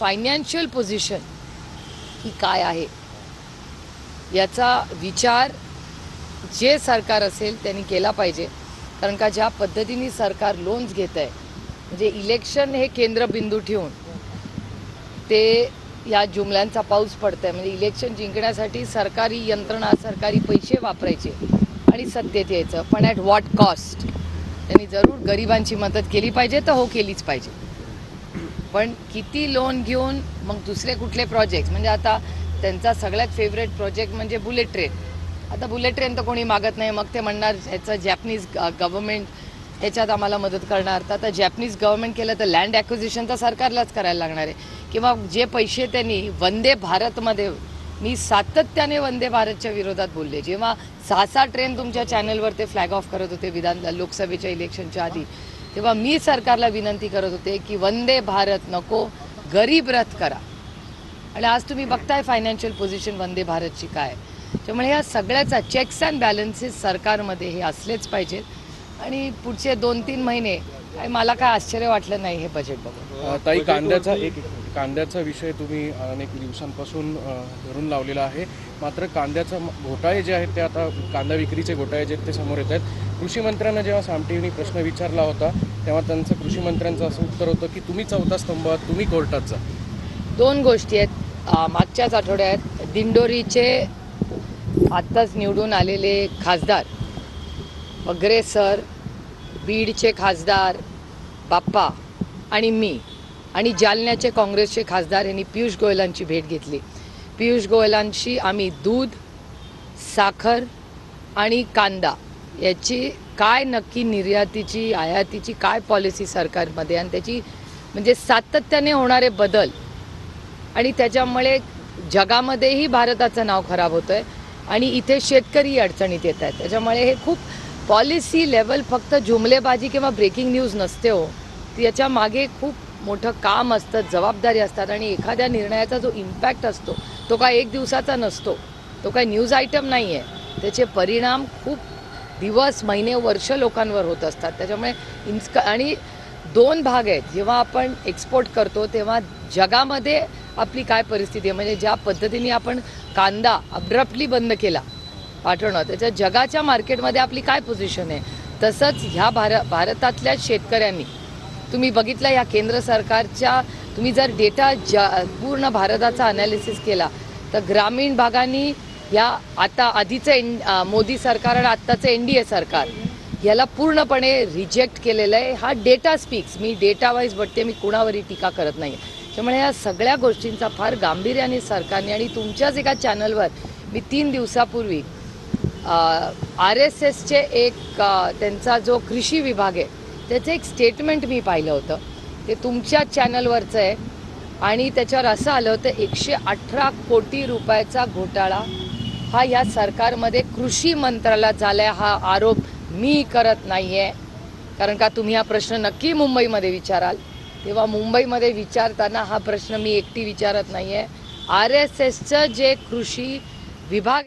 Financial position ही काय आहे याचा विचार जे सरकार असेल त्यांनी केला पाहिजे. कारण का ज्या पद्धतीने सरकार लोन्स घेत आहे, म्हणजे इलेक्शन हे केंद्रबिंदू ठेवून ते या जुमल्यांचा पाऊस पडत आहे. म्हणजे इलेक्शन जिंकण्यासाठी सरकारी यंत्रणा, सरकारी पैसे वापरायचे आणि सत्तेत यायचं, पण ॲट व्हॉट कॉस्ट. त्यांनी जरूर गरिबांची मदत केली पाहिजे, तर हो केलीच पाहिजे, पण किती लोन घेऊन मग दुसरे कुठले प्रोजेक्ट. म्हणजे आता त्यांचा सगळ्यात फेवरेट प्रोजेक्ट म्हणजे बुलेट ट्रेन. आता बुलेट ट्रेन तर कोणी मागत नाही, मग ते म्हणणार ह्याचं जॅपनीज गव्हर्नमेंट ह्याच्यात आम्हाला मदत करणार. तर आता जॅपनीज गव्हर्नमेंट केलं तर लँड ॲक्विजिशन तर सरकारलाच करायला लागणार आहे. किंवा जे पैसे त्यांनी वंदे भारतमध्ये, मी सातत्याने वंदे भारतच्या विरोधात बोलले. जेव्हा 6 ट्रेन तुमच्या चॅनलवर ते फ्लॅग ऑफ करत होते लोकसभेच्या इलेक्शनच्या आधी, तेव्हा मी सरकारला विनंती करत होते की वंदे भारत नको, गरीब रथ करा. आणि आज तुम्ही बघताय फायनान्शियल पोझिशन वंदे भारतची काय. त्यामुळे या सगळ्याचा चेक्स अँड बॅलन्सेस सरकारमध्ये हे असलेच पाहिजेत. आणि पुढचे 2-3 महिने काय मला काय आश्चर्य वाटलं नाही हे बजेट बघून. ताई, कांद्याचा विषय तुम्ही अनेक दिवसांपासून धरून लावलेला आहे. मात्र कांद्याचा घोटाळे जे आहेत ते आता कांदा विक्रीचे घोटाळे जे आहेत ते समोर येत आहेत. कृषी मंत्र्यांना जेव्हा सामटेंनी प्रश्न विचारला होता तेव्हा त्यांचं कृषी मंत्र्यांचं असं उत्तर होतं की तुम्ही चौथा स्तंभ आहात, तुम्ही कोर्टात जा. 2 गोष्टी आहेत. मागच्याच आठवड्यात दिंडोरीचे आत्ताच निवडून आलेले खासदार वगैरे सर, बीडचे खासदार बाप्पा आणि मी आणि जालन्याचे काँग्रेसचे खासदार यांनी पियुष गोयलांची भेट घेतली. पियुष गोयलांशी आम्ही दूध, साखर आणि कांदा याची काय नक्की निर्यातीची, आयातीची काय पॉलिसी सरकारमध्ये, आणि त्याची म्हणजे सातत्याने होणारे बदल आणि त्याच्यामुळे जगामध्येही भारताचं नाव खराब होतं आहे आणि इथे शेतकरी अडचणीत येत आहेत. त्याच्यामुळे हे खूप पॉलिसी लेवल, फक्त जुमलेबाजी किंवा ब्रेकिंग न्यूज नसते हो, त्याच्या मागे खूप मोठं काम असतं, जबाबदारी असतात. आणि एखाद्या निर्णयाचा जो इम्पॅक्ट असतो तो काय एक दिवसाचा नसतो, तो काय न्यूज आयटम नाही आहे. त्याचे परिणाम खूप दिवस, महिने, वर्ष लोकांवर होत असतात. त्याच्यामुळे आणि 2 भाग आहेत. जेव्हा आपण एक्सपोर्ट करतो तेव्हा जगामध्ये आपली काय परिस्थिती आहे, म्हणजे ज्या पद्धतीने आपण कांदा अब्रप्टली बंद केला पाठवणं, त्याच्या जगाच्या मार्केटमध्ये आपली काय पोझिशन आहे. तसंच ह्या भारतातल्या शेतकऱ्यांनी, तुम्ही बघितलं या केंद्र सरकारच्या, तुम्ही जर डेटा पूर्ण भारताचा अनालिसिस केला तर ग्रामीण भागांनी या आता आधीचं मोदी सरकार आणि आत्ताचं NDA सरकार याला पूर्णपणे रिजेक्ट केलेलं आहे. हा डेटा स्पीक्स. मी डेटा वाईज बघते, मी कुणावरही टीका करत नाही. त्यामुळे या सगळ्या गोष्टींचा फार गांभीर्याने सरकारने, आणि तुमच्याच एका चॅनलवर मी 3 दिवसापूर्वी RSSचे एक त्यांचा जो कृषी विभाग आहे त्याचं एक स्टेटमेंट मी पाहिलं होतं. ते तुमच्या चॅनलवरचं आहे आणि त्याच्यावर असं आलं होतं 118 कोटी रुपयाचा घोटाळा हा या सरकारमध्ये कृषी मंत्रालयात झाला आहे. हा आरोप मी करत नाही आहे, कारण का तुम्ही हा प्रश्न नक्की मुंबईमध्ये विचाराल, तेव्हा मुंबईमध्ये विचारताना हा प्रश्न मी एकटी विचारत नाही आहे. RSSचं जे कृषी विभाग